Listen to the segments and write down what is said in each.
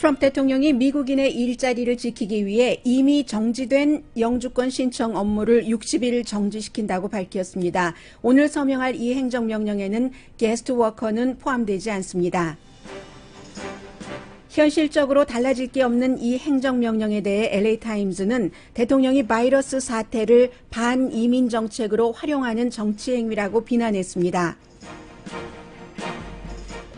트럼프 대통령이 미국인의 일자리를 지키기 위해 이미 정지된 영주권 신청 업무를 60일 정지시킨다고 밝혔습니다. 오늘 서명할 이 행정명령에는 게스트 워커는 포함되지 않습니다. 현실적으로 달라질 게 없는 이 행정명령에 대해 LA타임즈는 대통령이 바이러스 사태를 반이민 정책으로 활용하는 정치행위라고 비난했습니다.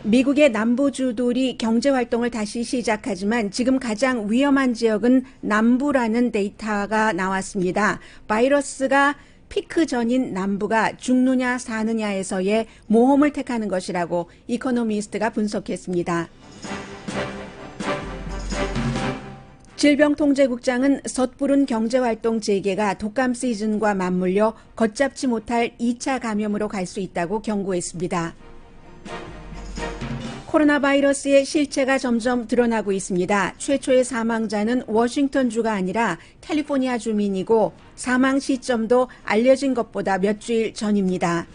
미국의 남부주들이 경제활동을 다시 시작하지만 지금 가장 위험한 지역은 남부라는 데이터가 나왔습니다. 바이러스가 피크 전인 남부가 죽느냐 사느냐에서의 모험을 택하는 것이라고 이코노미스트가 분석했습니다. 질병통제국장은 섣부른 경제활동 재개가 독감 시즌과 맞물려 걷잡지 못할 2차 감염으로 갈 수 있다고 경고했습니다. 코로나 바이러스의 실체가 점점 드러나고 있습니다. 최초의 사망자는 워싱턴주가 아니라 캘리포니아 주민이고 사망 시점도 알려진 것보다 몇 주일 전입니다.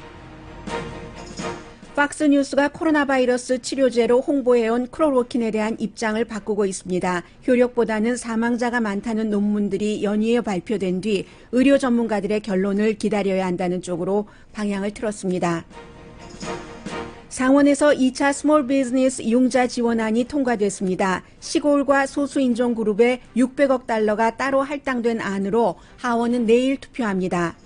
팍스뉴스가 코로나 바이러스 치료제로 홍보해온 클로로킨에 대한 입장을 바꾸고 있습니다. 효력보다는 사망자가 많다는 논문들이 연이어 발표된 뒤 의료 전문가들의 결론을 기다려야 한다는 쪽으로 방향을 틀었습니다. 상원에서 2차 스몰 비즈니스 융자 지원안이 통과됐습니다. 시골과 소수인종 그룹에 600억 달러가 따로 할당된 안으로 하원은 내일 투표합니다.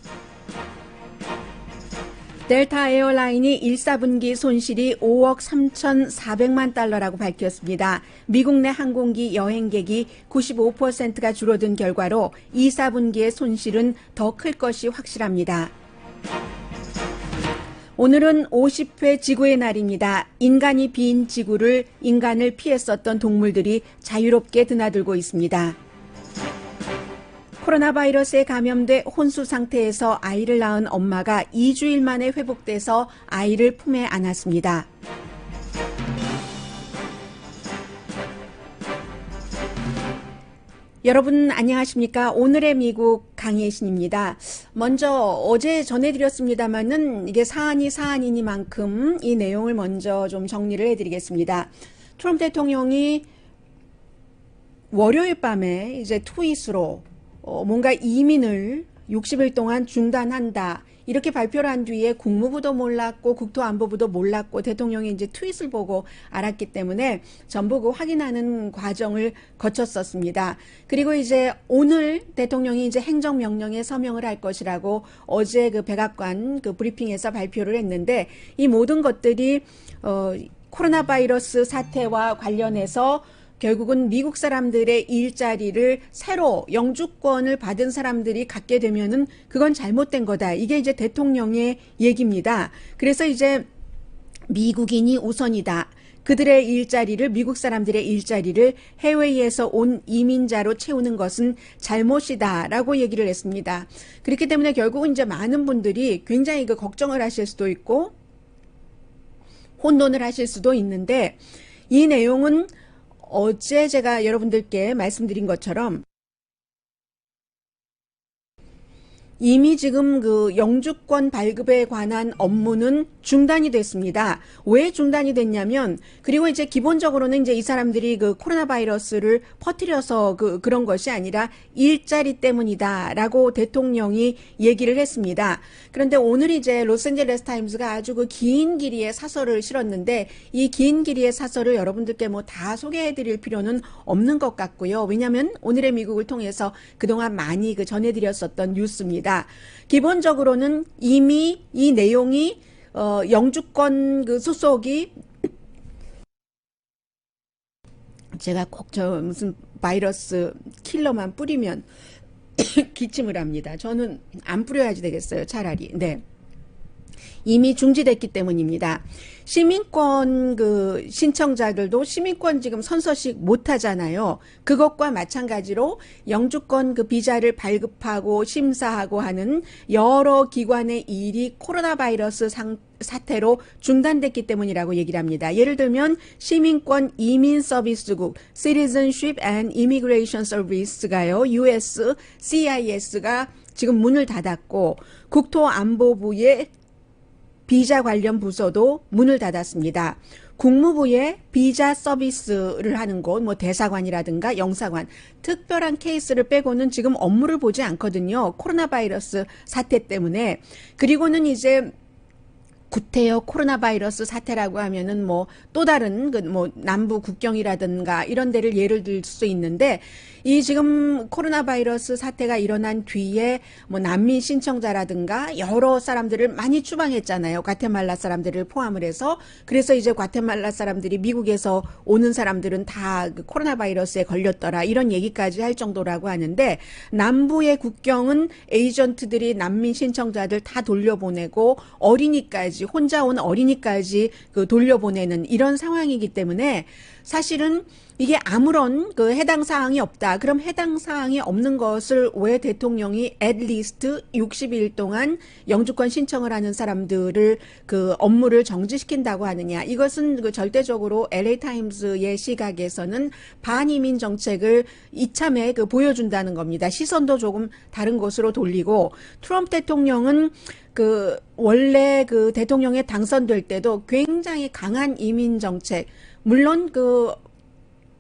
델타 에어라인이 1사분기 손실이 5억 3,400만 달러라고 밝혔습니다. 미국 내 항공기 여행객이 95%가 줄어든 결과로 2사분기의 손실은 더 클 것이 확실합니다. 오늘은 50회 지구의 날입니다. 인간이 빈 지구를 인간을 피했었던 동물들이 자유롭게 드나들고 있습니다. 코로나 바이러스에 감염돼 혼수 상태에서 아이를 낳은 엄마가 2주일 만에 회복돼서 아이를 품에 안았습니다. 여러분 안녕하십니까? 오늘의 미국 강혜신입니다. 먼저 어제 전해드렸습니다만은 이게 사안이니만큼 이 내용을 먼저 좀 정리를 해드리겠습니다. 트럼프 대통령이 월요일 밤에 이제 트윗으로 뭔가 이민을 60일 동안 중단한다. 이렇게 발표를 한 뒤에 국무부도 몰랐고 국토안보부도 몰랐고 대통령이 이제 트윗을 보고 알았기 때문에 전부 그 확인하는 과정을 거쳤었습니다. 그리고 이제 오늘 대통령이 이제 행정명령에 서명을 할 것이라고 어제 그 백악관 그 브리핑에서 발표를 했는데 이 모든 것들이 코로나 바이러스 사태와 관련해서 결국은 미국 사람들의 일자리를 새로 영주권을 받은 사람들이 갖게 되면은 그건 잘못된 거다. 이게 이제 대통령의 얘기입니다. 그래서 이제 미국인이 우선이다. 그들의 일자리를, 미국 사람들의 일자리를 해외에서 온 이민자로 채우는 것은 잘못이다라고 얘기를 했습니다. 그렇기 때문에 결국은 이제 많은 분들이 굉장히 그 걱정을 하실 수도 있고 혼돈을 하실 수도 있는데 이 내용은 어제 제가 여러분들께 말씀드린 것처럼 이미 지금 그 영주권 발급에 관한 업무는 중단이 됐습니다. 왜 중단이 됐냐면, 그리고 이제 기본적으로는 이제 이 사람들이 그 코로나 바이러스를 퍼뜨려서 그런 것이 아니라 일자리 때문이다라고 대통령이 얘기를 했습니다. 그런데 오늘 이제 로스앤젤레스 타임스가 아주 그 긴 길이의 사설을 실었는데 이 긴 길이의 사설을 여러분들께 뭐 다 소개해 드릴 필요는 없는 것 같고요. 왜냐하면 오늘의 미국을 통해서 그동안 많이 그 전해드렸었던 뉴스입니다. 기본적으로는 이미 이 내용이 영주권 그 소속이 제가 꼭 저 무슨 바이러스 킬러만 뿌리면 기침을 합니다. 저는 안 뿌려야지 되겠어요. 차라리. 네. 이미 중지됐기 때문입니다. 시민권 그 신청자들도 시민권 지금 선서식 못 하잖아요. 그것과 마찬가지로 영주권 그 비자를 발급하고 심사하고 하는 여러 기관의 일이 코로나 바이러스 사태로 중단됐기 때문이라고 얘기를 합니다. 예를 들면 시민권 이민 서비스국 Citizenship and Immigration Service가요. USCIS가 지금 문을 닫았고 국토안보부의 비자 관련 부서도 문을 닫았습니다. 국무부의 비자 서비스를 하는 곳, 뭐 대사관이라든가 영사관, 특별한 케이스를 빼고는 지금 업무를 보지 않거든요. 코로나 바이러스 사태 때문에. 그리고는 이제 구태여 코로나 바이러스 사태라고 하면은 뭐 또 다른 그 뭐 남부 국경이라든가 이런 데를 예를 들 수 있는데, 이 지금 코로나 바이러스 사태가 일어난 뒤에 뭐 난민 신청자라든가 여러 사람들을 많이 추방했잖아요. 과테말라 사람들을 포함을 해서. 그래서 이제 과테말라 사람들이 미국에서 오는 사람들은 다 그 코로나 바이러스에 걸렸더라, 이런 얘기까지 할 정도라고 하는데, 남부의 국경은 에이전트들이 난민 신청자들 다 돌려보내고 어린이까지, 혼자 온 어린이까지 그 돌려보내는 이런 상황이기 때문에 사실은 이게 아무런 그 해당 사항이 없다. 그럼 해당 사항이 없는 것을 왜 대통령이 at least 60일 동안 영주권 신청을 하는 사람들을 그 업무를 정지시킨다고 하느냐. 이것은 그 절대적으로 LA 타임스의 시각에서는 반이민 정책을 이참에 그 보여준다는 겁니다. 시선도 조금 다른 곳으로 돌리고, 트럼프 대통령은 그 원래 그 대통령에 당선될 때도 굉장히 강한 이민 정책, 물론 그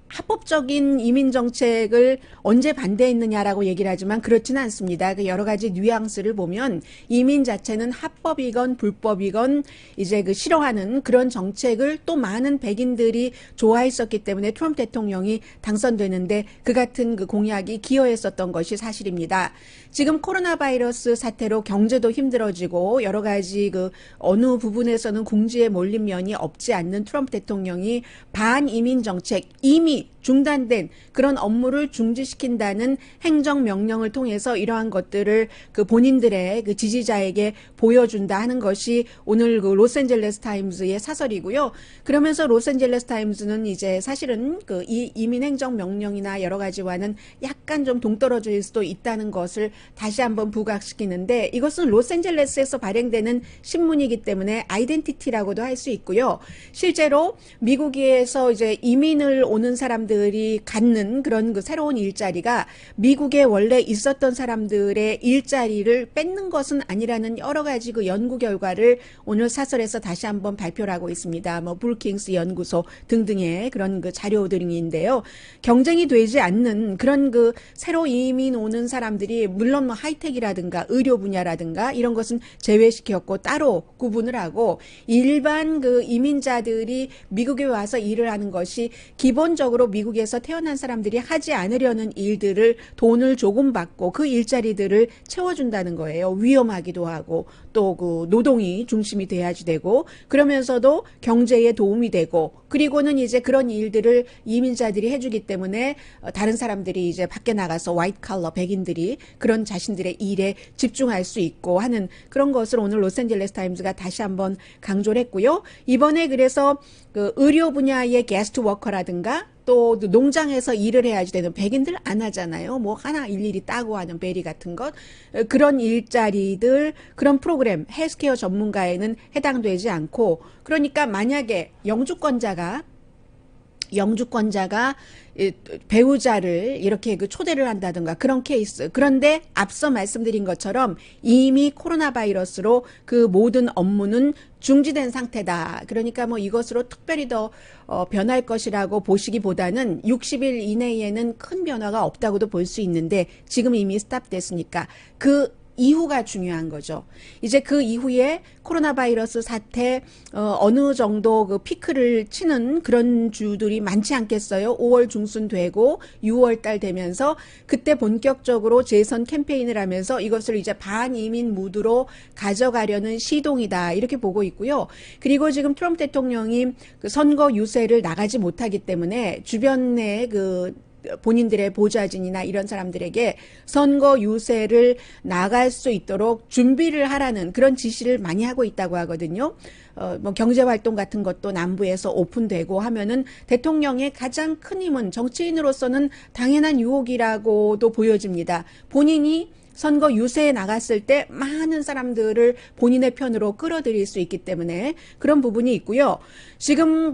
합법적인 이민 정책을 언제 반대했느냐라고 얘기를 하지만 그렇지는 않습니다. 그 여러 가지 뉘앙스를 보면 이민 자체는 합법이건 불법이건 이제 그 싫어하는 그런 정책을 또 많은 백인들이 좋아했었기 때문에 트럼프 대통령이 당선되는데 그 같은 그 공약이 기여했었던 것이 사실입니다. 지금 코로나 바이러스 사태로 경제도 힘들어지고 여러 가지 그 어느 부분에서는 궁지에 몰린 면이 없지 않는 트럼프 대통령이 반이민 정책, 이미 중단된 그런 업무를 중지시킨다는 행정명령을 통해서 이러한 것들을 그 본인들의 그 지지자에게 보여준다 하는 것이 오늘 그 로스앤젤레스 타임즈의 사설이고요. 그러면서 로스앤젤레스 타임즈는 이제 사실은 그 이 이민 행정명령이나 여러 가지와는 약간 좀 동떨어질 수도 있다는 것을 다시 한번 부각시키는데, 이것은 로스앤젤레스에서 발행되는 신문이기 때문에 아이덴티티라고도 할 수 있고요. 실제로 미국에서 이제 이민을 오는 사람들이 갖는 그런 그 새로운 일자리가 미국에 원래 있었던 사람들의 일자리를 뺏는 것은 아니라는 여러 가지 그 연구 결과를 오늘 사설에서 다시 한번 발표를 하고 있습니다. 뭐 브루킹스 연구소 등등의 그런 그 자료들인데요. 경쟁이 되지 않는 그런 그 새로 이민 오는 사람들이 물론 뭐 하이텍이라든가 의료 분야라든가 이런 것은 제외시켰고 따로 구분을 하고, 일반 그 이민자들이 미국에 와서 일을 하는 것이 기본적으로 미국에서 태어난 사람들이 하지 않으려는 일들을 돈을 조금 받고 그 일자리들을 채워준다는 거예요. 위험하기도 하고 또 그 노동이 중심이 돼야지 되고, 그러면서도 경제에 도움이 되고, 그리고는 이제 그런 일들을 이민자들이 해주기 때문에 다른 사람들이 이제 밖에 나가서 화이트 칼러 백인들이 그런 자신들의 일에 집중할 수 있고 하는 그런 것을 오늘 로스앤젤레스 타임즈가 다시 한번 강조를 했고요. 이번에 그래서 그 의료 분야의 게스트 워커라든가 또 농장에서 일을 해야지 되는 백인들 안 하잖아요. 뭐 하나 일일이 따고 하는 베리 같은 것, 그런 일자리들, 그런 프로그램, 헬스케어 전문가에는 해당되지 않고, 그러니까 만약에 영주권자가 배우자를 이렇게 그 초대를 한다든가 그런 케이스, 그런데 앞서 말씀드린 것처럼 이미 코로나 바이러스로 그 모든 업무는 중지된 상태다. 그러니까 뭐 이것으로 특별히 더 변할 것이라고 보시기보다는 60일 이내에는 큰 변화가 없다고도 볼 수 있는데, 지금 이미 스탑됐으니까 그 이후가 중요한 거죠. 이제 그 이후에 코로나 바이러스 사태 어느 정도 그 피크를 치는 그런 주들이 많지 않겠어요. 5월 중순 되고 6월 달 되면서 그때 본격적으로 재선 캠페인을 하면서 이것을 이제 반이민 무드로 가져가려는 시동이다, 이렇게 보고 있고요. 그리고 지금 트럼프 대통령이 그 선거 유세를 나가지 못하기 때문에 주변에 그 본인들의 보좌진이나 이런 사람들에게 선거 유세를 나갈 수 있도록 준비를 하라는 그런 지시를 많이 하고 있다고 하거든요. 뭐 경제활동 같은 것도 남부에서 오픈되고 하면은 대통령의 가장 큰 힘은 정치인으로서는 당연한 유혹이라고도 보여집니다. 본인이 선거 유세에 나갔을 때 많은 사람들을 본인의 편으로 끌어들일 수 있기 때문에 그런 부분이 있고요. 지금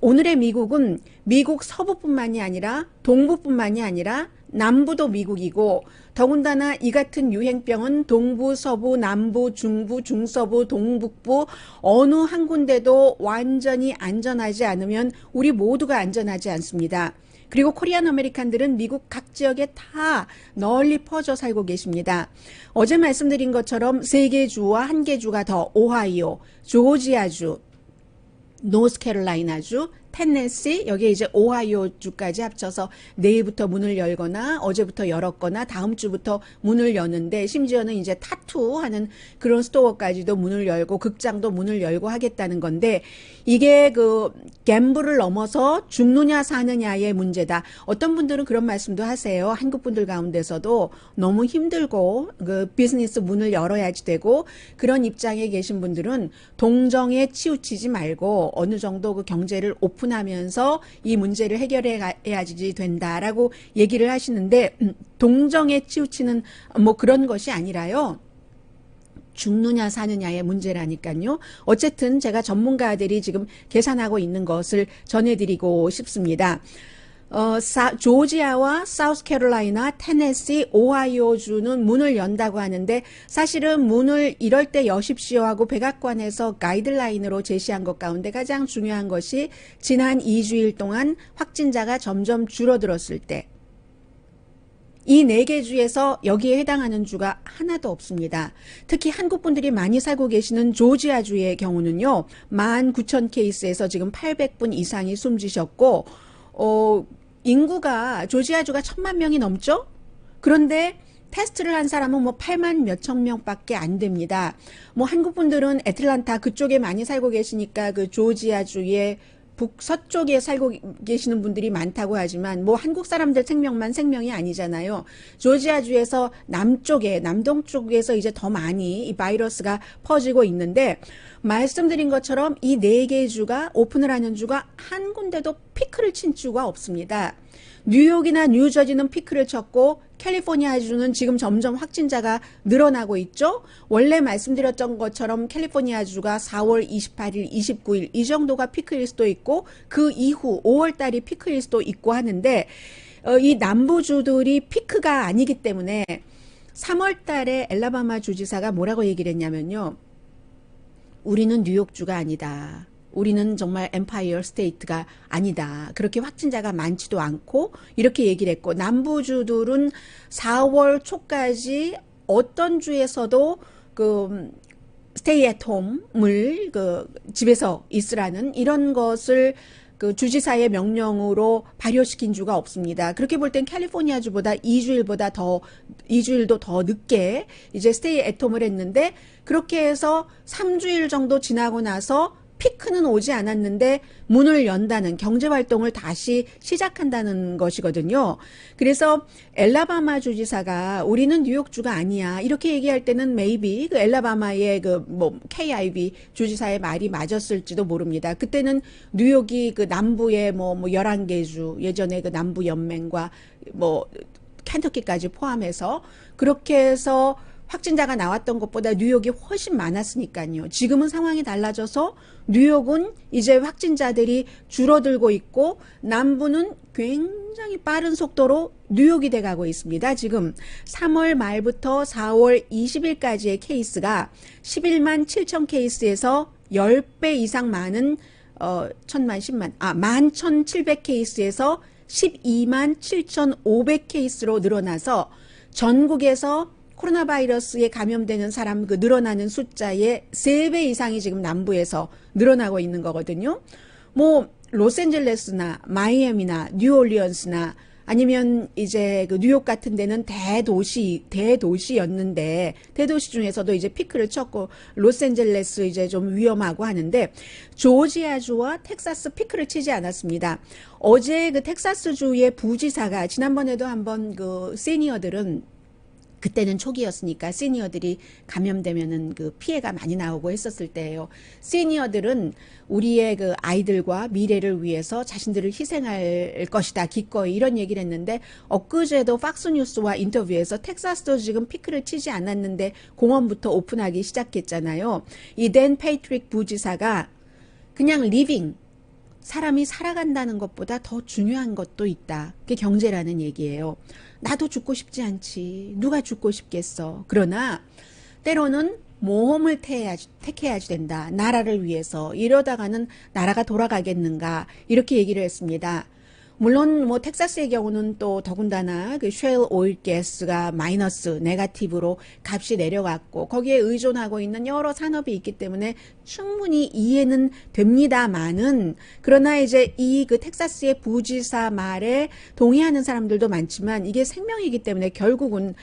오늘의 미국은 미국 서부뿐만이 아니라 동부뿐만이 아니라 남부도 미국이고, 더군다나 이 같은 유행병은 동부, 서부, 남부, 중부, 중서부, 동북부 어느 한 군데도 완전히 안전하지 않으면 우리 모두가 안전하지 않습니다. 그리고 코리안 아메리칸들은 미국 각 지역에 다 널리 퍼져 살고 계십니다. 어제 말씀드린 것처럼 3개 주와 1개 주가 더 오하이오, 조지아주, 노스캐롤라이나주, 테네시, 여기에 이제 오하이오주까지 합쳐서 내일부터 문을 열거나 어제부터 열었거나 다음 주부터 문을 여는데, 심지어는 이제 타투하는 그런 스토어까지도 문을 열고 극장도 문을 열고 하겠다는 건데, 이게 갬블을 넘어서 죽느냐 사느냐의 문제다. 어떤 분들은 그런 말씀도 하세요. 한국 분들 가운데서도 너무 힘들고 비즈니스 문을 열어야지 되고, 그런 입장에 계신 분들은 동정에 치우치지 말고 어느 정도 경제를 오픈하면서 이 문제를 해결해야지 된다라고 얘기를 하시는데, 동정에 치우치는 그런 것이 아니라요. 죽느냐 사느냐의 문제라니까요. 어쨌든 제가 전문가들이 지금 계산하고 있는 것을 전해드리고 싶습니다. 조지아와 사우스캐롤라이나, 테네시, 오하이오주는 문을 연다고 하는데, 사실은 문을 이럴 때 여십시오 하고 백악관에서 가이드라인으로 제시한 것 가운데 가장 중요한 것이 지난 2주일 동안 확진자가 점점 줄어들었을 때, 이 4개 주에서 여기에 해당하는 주가 하나도 없습니다. 특히 한국 분들이 많이 살고 계시는 조지아주의 경우는요, 19,000 케이스에서 지금 800분 이상이 숨지셨고, 인구가 조지아주가 1,000만 명이 넘죠? 그런데 테스트를 한 사람은 8만 몇천 명밖에 안 됩니다. 한국 분들은 애틀란타 그쪽에 많이 살고 계시니까 그 조지아주의 북서쪽에 살고 계시는 분들이 많다고 하지만 한국 사람들 생명만 생명이 아니잖아요. 조지아주에서 남동 쪽에서 이제 더 많이 이 바이러스가 퍼지고 있는데, 말씀드린 것처럼 이 4개 주가 오픈을 하는 주가 한 군데도 피크를 친 주가 없습니다. 뉴욕이나 뉴저지는 피크를 쳤고, 캘리포니아주는 지금 점점 확진자가 늘어나고 있죠. 원래 말씀드렸던 것처럼 캘리포니아주가 4월 28일, 29일 이 정도가 피크일 수도 있고, 그 이후 5월 달이 피크일 수도 있고 하는데, 이 남부주들이 피크가 아니기 때문에 3월 달에 엘라바마 주지사가 뭐라고 얘기를 했냐면요. 우리는 뉴욕주가 아니다. 우리는 정말 엠파이어 스테이트가 아니다. 그렇게 확진자가 많지도 않고 이렇게 얘기를 했고, 남부주들은 4월 초까지 어떤 주에서도 스테이 앳 홈을 집에서 있으라는 이런 것을 주지사의 명령으로 발효시킨 주가 없습니다. 그렇게 볼 땐 캘리포니아주보다 2주일도 더 늦게 이제 스테이 앳 홈을 했는데, 그렇게 해서 3주일 정도 지나고 나서 피크는 오지 않았는데 문을 연다는, 경제활동을 다시 시작한다는 것이거든요. 그래서 엘라바마 주지사가 우리는 뉴욕주가 아니야 이렇게 얘기할 때는 maybe 엘라바마의 KIV 주지사의 말이 맞았을지도 모릅니다. 그때는 뉴욕이 남부의 11개 주, 예전에 남부 연맹과 켄터키까지 포함해서 그렇게 해서 확진자가 나왔던 것보다 뉴욕이 훨씬 많았으니까요. 지금은 상황이 달라져서 뉴욕은 이제 확진자들이 줄어들고 있고, 남부는 굉장히 빠른 속도로 뉴욕이 돼가고 있습니다. 지금 3월 말부터 4월 20일까지의 케이스가 11만 7천 케이스에서 10배 이상 많은 11,700 케이스에서 12만 7,500 케이스로 늘어나서 전국에서 코로나 바이러스에 감염되는 사람 늘어나는 숫자의 3배 이상이 지금 남부에서 늘어나고 있는 거거든요. 로스앤젤레스나 마이애미나 뉴올리언스나 아니면 이제 뉴욕 같은 데는 대도시였는데, 대도시 중에서도 이제 피크를 쳤고, 로스앤젤레스 이제 좀 위험하고 하는데, 조지아주와 텍사스 피크를 치지 않았습니다. 어제 텍사스주의 부지사가, 지난번에도 한번 시니어들은 그때는 초기였으니까 시니어들이 감염되면은 그 피해가 많이 나오고 했었을 때예요. 시니어들은 우리의 그 아이들과 미래를 위해서 자신들을 희생할 것이다. 기꺼이 이런 얘기를 했는데 엊그제도 팍스뉴스와 인터뷰에서 텍사스도 지금 피크를 치지 않았는데 공원부터 오픈하기 시작했잖아요. 이 댄 페이트릭 부지사가 그냥 리빙 사람이 살아간다는 것보다 더 중요한 것도 있다. 그게 경제라는 얘기예요. 나도 죽고 싶지 않지. 누가 죽고 싶겠어. 그러나 때로는 모험을 택해야지 된다. 나라를 위해서. 이러다가는 나라가 돌아가겠는가. 이렇게 얘기를 했습니다. 물론 뭐 텍사스의 경우는 또 더군다나 그 쉐일 오일 가스가 마이너스 네거티브로 값이 내려갔고 거기에 의존하고 있는 여러 산업이 있기 때문에 충분히 이해는 됩니다만은 그러나 이제 이 그 텍사스의 부지사 말에 동의하는 사람들도 많지만 이게 생명이기 때문에 결국은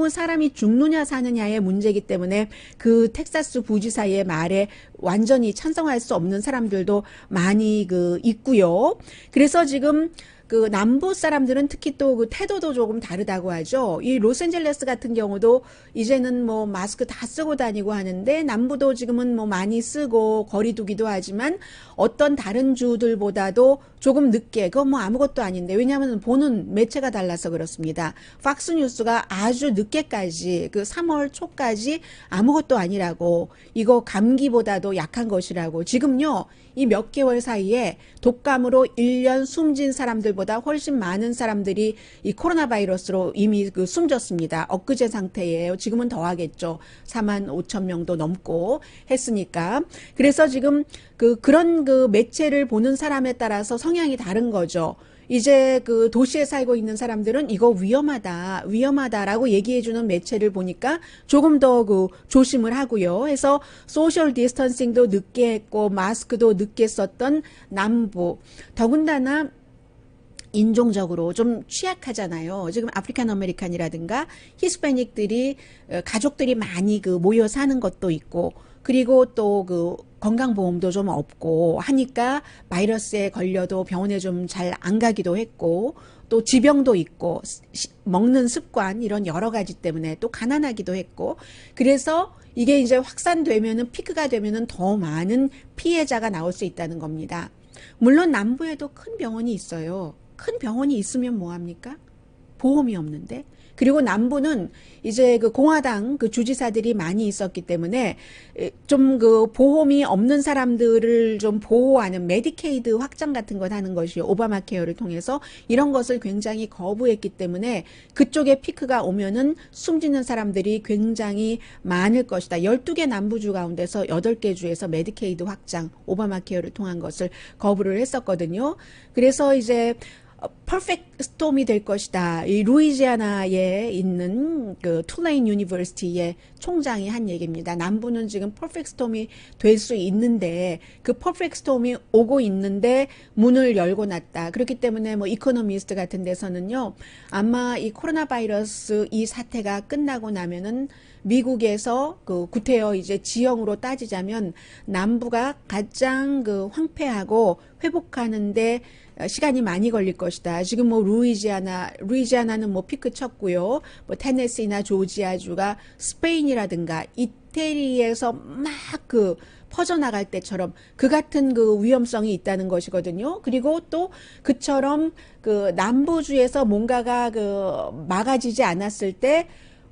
사람이 죽느냐 사느냐의 문제이기 때문에 그 텍사스 부지사의 말에 완전히 찬성할 수 없는 사람들도 많이 그 있고요. 그래서 지금 그 남부 사람들은 특히 또 그 태도도 조금 다르다고 하죠. 이 로스앤젤레스 같은 경우도 이제는 뭐 마스크 다 쓰고 다니고 하는데 남부도 지금은 뭐 많이 쓰고 거리 두기도 하지만 어떤 다른 주들보다도 조금 늦게 그건 뭐 아무것도 아닌데 왜냐하면 보는 매체가 달라서 그렇습니다. 팍스뉴스가 아주 늦게까지 그 3월 초까지 아무것도 아니라고 이거 감기보다도 약한 것이라고 지금요 이 몇 개월 사이에 독감으로 1년 숨진 사람들보다 훨씬 많은 사람들이 이 코로나 바이러스로 이미 그 숨졌습니다. 엊그제 상태예요. 지금은 더 하겠죠. 4만 5천 명도 넘고 했으니까. 그래서 지금 그런 그 매체를 보는 사람에 따라서 성향이 다른 거죠. 이제 그 도시에 살고 있는 사람들은 이거 위험하다라고 얘기해주는 매체를 보니까 조금 더 그 조심을 하고요. 해서 소셜 디스턴싱도 늦게 했고 마스크도 늦게 썼던 남부. 더군다나 인종적으로 좀 취약하잖아요. 지금 아프리칸 아메리칸이라든가 히스패닉들이 가족들이 많이 그 모여 사는 것도 있고 그리고 또 그 건강보험도 좀 없고 하니까 바이러스에 걸려도 병원에 좀 잘 안 가기도 했고 또 지병도 있고 먹는 습관 이런 여러 가지 때문에 또 가난하기도 했고 그래서 이게 이제 확산되면은 피크가 되면은 더 많은 피해자가 나올 수 있다는 겁니다. 물론 남부에도 큰 병원이 있어요. 큰 병원이 있으면 뭐합니까? 보험이 없는데. 그리고 남부는 이제 그 공화당 그 주지사들이 많이 있었기 때문에 좀 그 보험이 없는 사람들을 좀 보호하는 메디케이드 확장 같은 것 하는 것이 오바마 케어를 통해서 이런 것을 굉장히 거부했기 때문에 그쪽에 피크가 오면은 숨지는 사람들이 굉장히 많을 것이다. 12개 남부주 가운데서 8개 주에서 메디케이드 확장 오바마 케어를 통한 것을 거부를 했었거든요. 그래서 이제 퍼펙트 스톰이 될 것이다. 이 루이지아나에 있는 그 툴레인 유니버시티의 총장이 한 얘기입니다. 남부는 지금 퍼펙트 스톰이 될 수 있는데 그 퍼펙트 스톰이 오고 있는데 문을 열고 놨다. 그렇기 때문에 뭐 이코노미스트 같은 데서는요. 아마 이 코로나 바이러스 이 사태가 끝나고 나면은 미국에서 그 구태여 이제 지형으로 따지자면 남부가 가장 그 황폐하고 회복하는데 시간이 많이 걸릴 것이다. 지금 뭐 루이지아나는 뭐 피크 쳤고요. 뭐 테네시나 조지아주가 스페인이라든가 이태리에서 막 그 퍼져나갈 때처럼 그 같은 그 위험성이 있다는 것이거든요. 그리고 또 그처럼 그 남부주에서 뭔가가 그 막아지지 않았을 때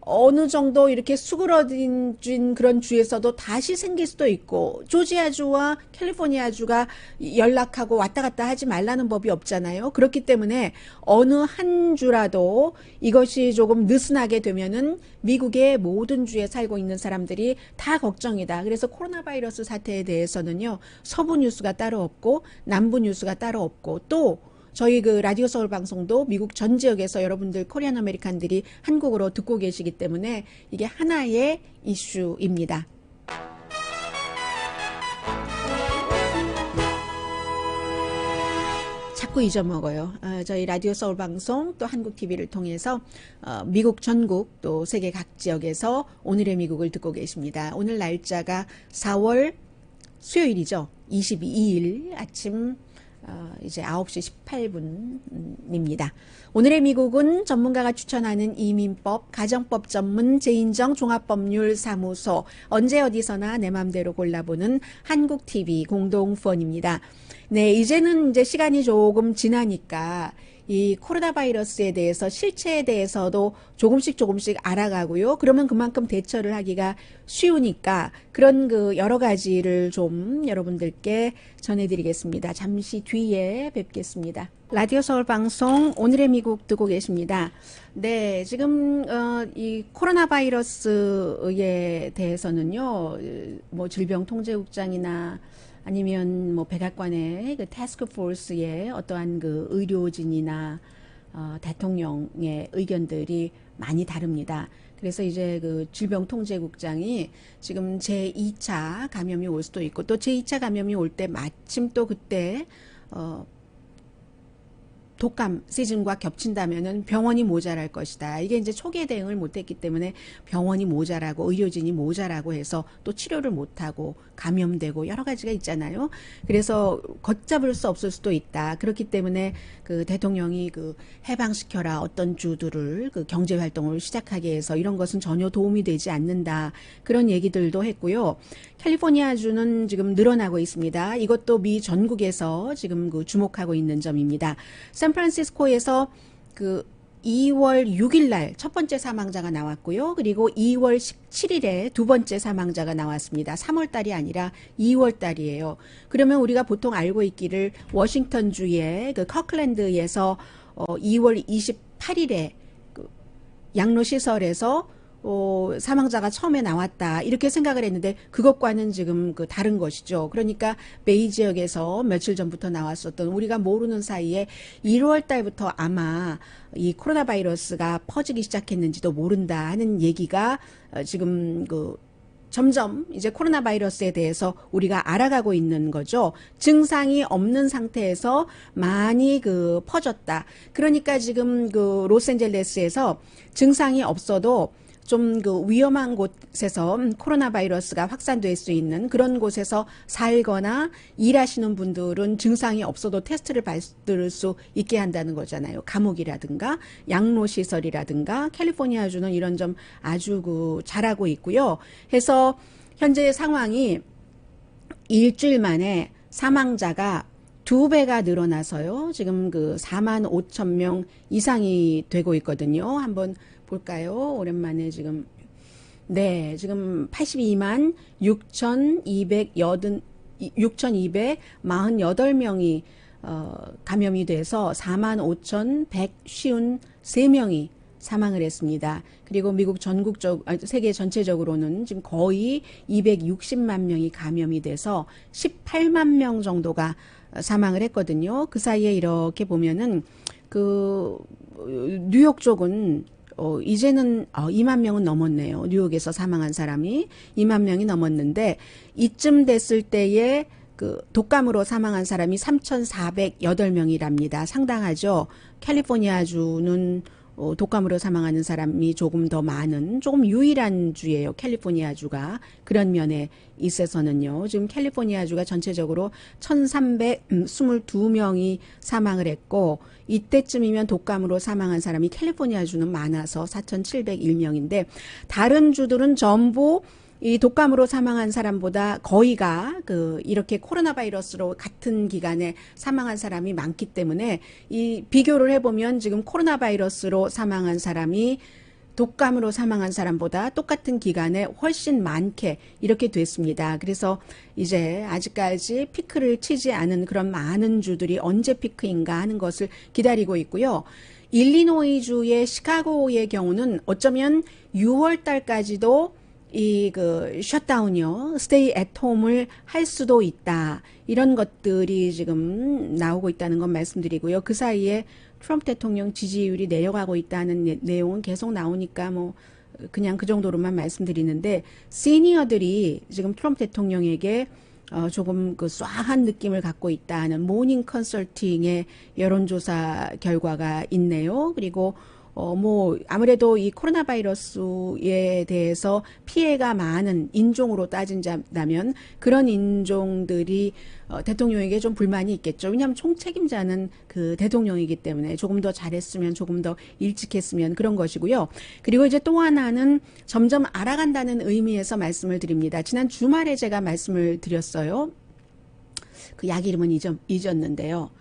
어느 정도 이렇게 수그러진 그런 주에서도 다시 생길 수도 있고 조지아주와 캘리포니아주가 연락하고 왔다 갔다 하지 말라는 법이 없잖아요. 그렇기 때문에 어느 한 주라도 이것이 조금 느슨하게 되면은 미국의 모든 주에 살고 있는 사람들이 다 걱정이다. 그래서 코로나 바이러스 사태에 대해서는요. 서부 뉴스가 따로 없고 남부 뉴스가 따로 없고 또 저희 그 라디오 서울 방송도 미국 전 지역에서 여러분들 코리안 아메리칸들이 한국어로 듣고 계시기 때문에 이게 하나의 이슈입니다. 자꾸 잊어먹어요. 저희 라디오 서울 방송 또 한국 TV를 통해서 미국 전국 또 세계 각 지역에서 오늘의 미국을 듣고 계십니다. 오늘 날짜가 4월 수요일이죠. 22일 아침 이제 9시 18분입니다. 오늘의 미국은 전문가가 추천하는 이민법, 가정법 전문 재인정 종합법률 사무소, 언제 어디서나 내 맘대로 골라보는 한국TV 공동후원입니다. 네, 이제는 이제 시간이 조금 지나니까 이 코로나 바이러스에 대해서 실체에 대해서도 조금씩 알아가고요. 그러면 그만큼 대처를 하기가 쉬우니까 그런 그 여러 가지를 좀 여러분들께 전해드리겠습니다. 잠시 뒤에 뵙겠습니다. 라디오 서울 방송 오늘의 미국 듣고 계십니다. 네, 지금 이 코로나 바이러스에 대해서는요, 뭐 질병통제국장이나 아니면 뭐 백악관의 그 태스크포스의 어떠한 그 의료진이나 대통령의 의견들이 많이 다릅니다. 그래서 이제 그 질병통제국장이 지금 제2차 감염이 올 수도 있고 또 제2차 감염이 올 때 마침 또 그때 독감 시즌과 겹친다면은 병원이 모자랄 것이다. 이게 이제 초기에 대응을 못했기 때문에 병원이 모자라고 의료진이 모자라고 해서 또 치료를 못하고 감염되고 여러 가지가 있잖아요. 그래서 걷잡을 수 없을 수도 있다. 그렇기 때문에 그 대통령이 그 해방시켜라 어떤 주들을 그 경제 활동을 시작하게 해서 이런 것은 전혀 도움이 되지 않는다. 그런 얘기들도 했고요. 캘리포니아주는 지금 늘어나고 있습니다. 이것도 미 전국에서 지금 그 주목하고 있는 점입니다. 샌프란시스코에서 그 2월 6일 날 첫 번째 사망자가 나왔고요. 그리고 2월 17일에 두 번째 사망자가 나왔습니다. 3월 달이 아니라 2월 달이에요. 그러면 우리가 보통 알고 있기를 워싱턴주의 그 커클랜드에서 2월 28일에 그 양로시설에서 사망자가 처음에 나왔다 이렇게 생각을 했는데 그것과는 지금 그 다른 것이죠. 그러니까 베이 지역에서 며칠 전부터 나왔었던 우리가 모르는 사이에 1월 달부터 아마 이 코로나 바이러스가 퍼지기 시작했는지도 모른다 하는 얘기가 지금 그 점점 이제 코로나 바이러스에 대해서 우리가 알아가고 있는 거죠. 증상이 없는 상태에서 많이 그 퍼졌다. 그러니까 지금 그 로스앤젤레스에서 증상이 없어도 좀 그 위험한 곳에서 코로나 바이러스가 확산될 수 있는 그런 곳에서 살거나 일하시는 분들은 증상이 없어도 테스트를 받을 수 있게 한다는 거잖아요. 감옥이라든가 양로시설이라든가 캘리포니아주는 이런 점 아주 그 잘하고 있고요. 해서 현재 상황이 일주일 만에 사망자가 2배가 늘어나서요. 지금 그 4만 5천 명 이상이 되고 있거든요. 한번 볼까요? 오랜만에 지금 네, 지금 82만 6,248명이 감염이 돼서 4만 5,153명이 사망을 했습니다. 그리고 미국 세계 전체적으로는 지금 거의 260만 명이 감염이 돼서 18만 명 정도가 사망을 했거든요. 그 사이에 이렇게 보면은 그 뉴욕 쪽은 이제는 2만 명은 넘었네요. 뉴욕에서 사망한 사람이 2만 명이 넘었는데 이쯤 됐을 때에 그 독감으로 사망한 사람이 3,408명이랍니다. 상당하죠. 캘리포니아주는 독감으로 사망하는 사람이 조금 더 많은 조금 유일한 주예요. 캘리포니아주가 그런 면에 있어서는요. 지금 캘리포니아주가 전체적으로 1,322명이 사망을 했고 이때쯤이면 독감으로 사망한 사람이 캘리포니아주는 많아서 4,701명인데 다른 주들은 전부 이 독감으로 사망한 사람보다 거의가 그 이렇게 코로나 바이러스로 같은 기간에 사망한 사람이 많기 때문에 이 비교를 해보면 지금 코로나 바이러스로 사망한 사람이 독감으로 사망한 사람보다 똑같은 기간에 훨씬 많게 이렇게 됐습니다. 그래서 이제 아직까지 피크를 치지 않은 그런 많은 주들이 언제 피크인가 하는 것을 기다리고 있고요. 일리노이주의 시카고의 경우는 어쩌면 6월 달까지도 이 그 셧다운이요, 스테이 앳 홈을 할 수도 있다. 이런 것들이 지금 나오고 있다는 건 말씀드리고요. 그 사이에 트럼프 대통령 지지율이 내려가고 있다는 내용은 계속 나오니까 뭐 그냥 그 정도로만 말씀드리는데 시니어들이 지금 트럼프 대통령에게 조금 그 쏴한 느낌을 갖고 있다는 모닝 컨설팅의 여론조사 결과가 있네요. 그리고 뭐 아무래도 이 코로나 바이러스에 대해서 피해가 많은 인종으로 따진다면 그런 인종들이 대통령에게 좀 불만이 있겠죠. 왜냐하면 총책임자는 그 대통령이기 때문에 조금 더 잘했으면, 조금 더 일찍 했으면 그런 것이고요. 그리고 이제 또 하나는 점점 알아간다는 의미에서 말씀을 드립니다. 지난 주말에 제가 말씀을 드렸어요. 그 약 이름은 잊었는데요.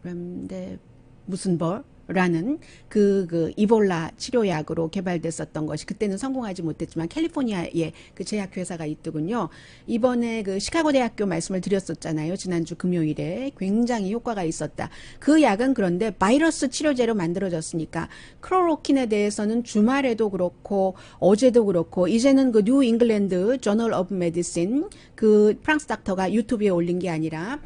램데 무슨 벌라는 그 이볼라 치료약으로 개발됐었던 것이 그때는 성공하지 못했지만 캘리포니아에 그 제약회사가 있더군요. 이번에 그 시카고 대학교 말씀을 드렸었잖아요. 지난주 금요일에 굉장히 효과가 있었다. 그 약은 그런데 바이러스 치료제로 만들어졌으니까 클로로킨에 대해서는 주말에도 그렇고 어제도 그렇고 이제는 그 뉴 잉글랜드 저널 오브 메디신 그 프랑스 닥터가 유튜브에 올린 게 아니라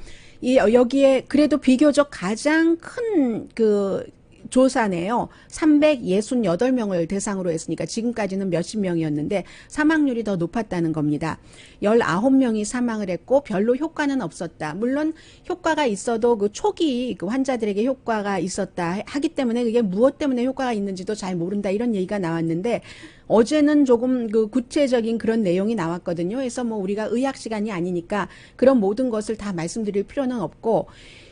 여기에 그래도 비교적 가장 큰 그 조사네요. 368명을 대상으로 했으니까 지금까지는 몇십 명이었는데 사망률이 더 높았다는 겁니다. 19명이 사망을 했고 별로 효과는 없었다. 물론 효과가 있어도 그 초기 그 환자들에게 효과가 있었다 하기 때문에 그게 무엇 때문에 효과가 있는지도 잘 모른다 이런 얘기가 나왔는데 어제는 조금 그 구체적인 그런 내용이 나왔거든요. 그래서 뭐 우리가 의학 시간이 아니니까 그런 모든 것을 다 말씀드릴 필요는 없고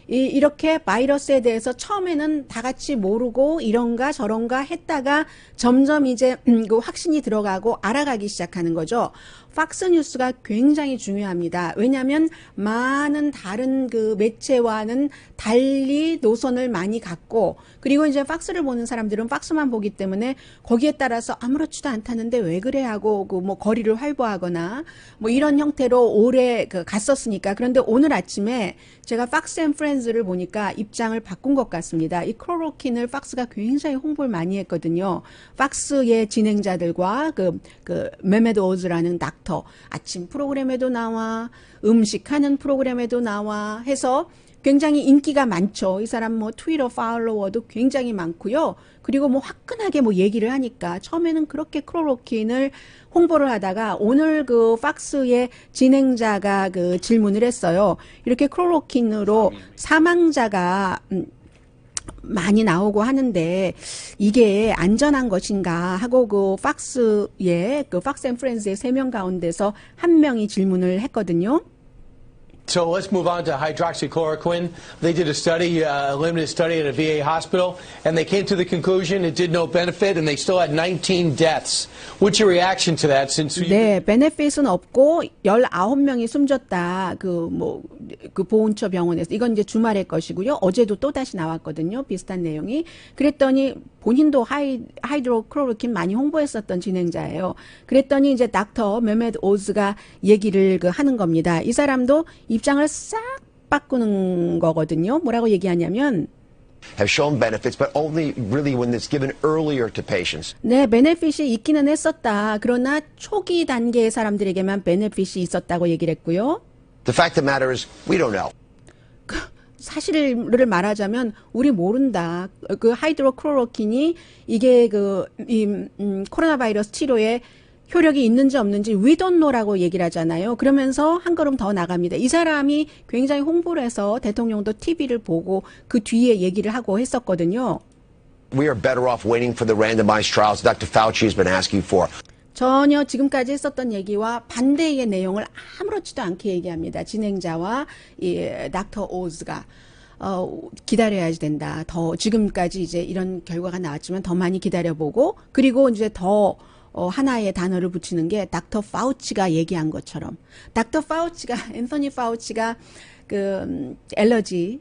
이렇게 바이러스에 대해서 처음에는 다 같이 모르고 이런가 저런가 했다가 점점 이제 그 확신이 들어가고 알아가기 시작하는 거죠. 팍스뉴스가 굉장히 중요합니다. 왜냐하면 많은 다른 그 매체와는 달리 노선을 많이 갖고 그리고 이제 팍스를 보는 사람들은 팍스만 보기 때문에 거기에 따라서 아무렇지도 않다는데 왜 그래 하고 그 뭐 거리를 활보하거나 뭐 이런 형태로 오래 그 갔었으니까 그런데 오늘 아침에 제가 팍스 앤 프렌즈를 보니까 입장을 바꾼 것 같습니다. 이 클로로킨을 팍스가 굉장히 홍보를 많이 했거든요. 팍스의 진행자들과 그 메메드 오즈라는 닥터 아침 프로그램에도 나와 음식하는 프로그램에도 나와 해서 굉장히 인기가 많죠. 이 사람 뭐 트위터 팔로워도 굉장히 많고요. 그리고 뭐 화끈하게 뭐 얘기를 하니까 처음에는 그렇게 클로로킨을 홍보를 하다가 오늘 그 팍스의 진행자가 그 질문을 했어요. 이렇게 클로로킨으로 사망자가 많이 나오고 하는데 이게 안전한 것인가 하고 그 팍스의 그 팍스 앤 프렌즈의 3명 가운데서 한 명이 질문을 했거든요. So let's move on to hydroxychloroquine. They did a study, a limited study at a VA hospital, and they came to the conclusion it did no benefit, and they still had 19 deaths. What's your reaction to that? 네, 베네핏은 없고 19명이 숨졌다. 그 보훈처 병원에서 이건 이제 주말의 것이고요. 어제도 또 다시 나왔거든요. 비슷한 내용이. 그랬더니 본인도 하이드로클로로킨 많이 홍보했었던 진행자예요. 그랬더니 이제 닥터 메메드 오즈가 얘기를 하는 겁니다. 이 사람도 입장을 싹 바꾸는 거거든요. 뭐라고 얘기하냐면 have shown benefits, but only really when it's given earlier to patients. 네, 베네핏이 있기는 했었다. 그러나 초기 단계의 사람들에게만 베네핏이 있었다고 얘기를 했고요. The fact of the matter is, we don't know. 사실을 말하자면 우리 모른다. 그 하이드로클로로킨이 이게 코로나 바이러스 치료에 효력이 있는지 없는지 we don't know라고 얘기를 하잖아요. 그러면서 한 걸음 더 나갑니다. 이 사람이 굉장히 홍보를 해서 대통령도 TV를 보고 그 뒤에 얘기를 하고 했었거든요. We are better off waiting for the randomized trials Dr. Fauci has been asking for. 전혀 지금까지 했었던 얘기와 반대의 내용을 아무렇지도 않게 얘기합니다. 진행자와 이 닥터 오즈가 기다려야지 된다. 더 지금까지 이제 이런 결과가 나왔지만 더 많이 기다려보고 그리고 이제 더 하나의 단어를 붙이는 게 닥터 파우치가 얘기한 것처럼 닥터 파우치가 앤서니 파우치가 그 엘러지